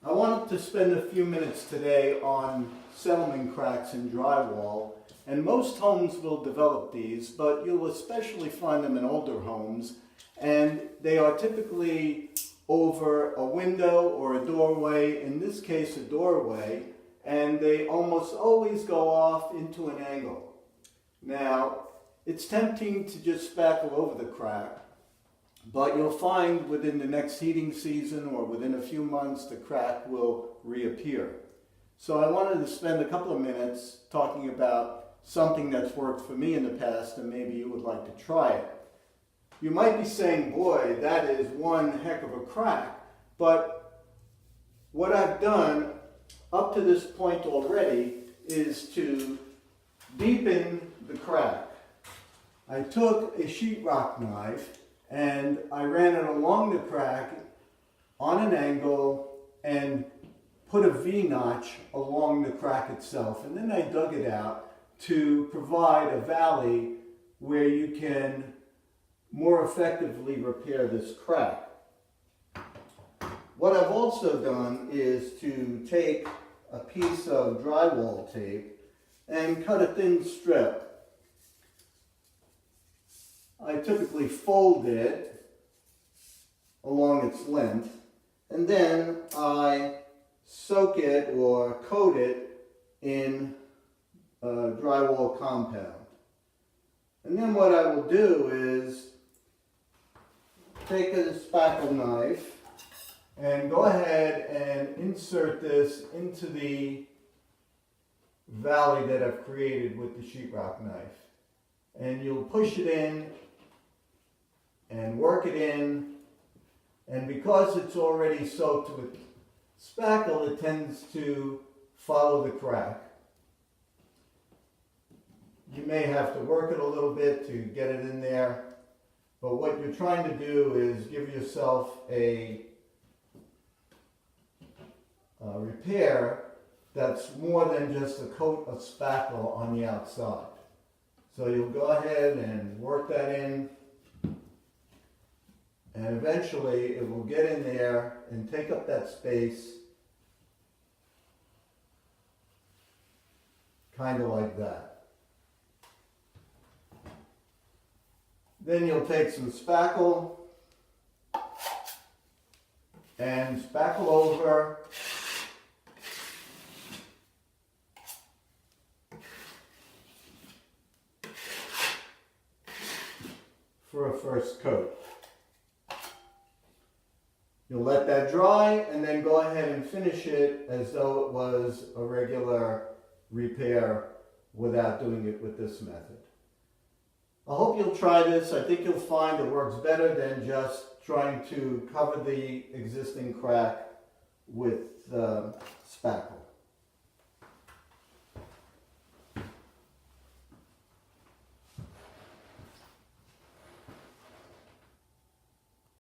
I wanted to spend a few minutes today on settlement cracks in drywall, and most homes will develop these, but you'll especially find them in older homes, and they are typically over a window or a doorway, in this case a doorway, and they almost always go off into an angle. Now, it's tempting to just spackle over the crack, but you'll find within the next heating season or within a few months the crack will reappear. So I wanted to spend a couple of minutes talking about something that's worked for me in the past and maybe you would like to try it. You might be saying, boy, that is one heck of a crack, but what I've done up to this point already is to deepen the crack. I took a sheetrock knife and I ran it along the crack on an angle and put a V-notch along the crack itself. And then I dug it out to provide a valley where you can more effectively repair this crack. What I've also done is to take a piece of drywall tape and cut a thin strip. I typically fold it along its length, and then I soak it or coat it in drywall compound. And then what I will do is take a spackle knife and go ahead and insert this into the valley that I've created with the sheetrock knife. And you'll push it in and work it in, and because it's already soaked with spackle, it tends to follow the crack. You may have to work it a little bit to get it in there, but what you're trying to do is give yourself a repair that's more than just a coat of spackle on the outside. So you'll go ahead and work that in, and eventually it will get in there and take up that space, kind of like that. Then you'll take some spackle and spackle over for a first coat. You'll let that dry and then go ahead and finish it as though it was a regular repair without doing it with this method. I hope you'll try this. I think you'll find it works better than just trying to cover the existing crack with spackle.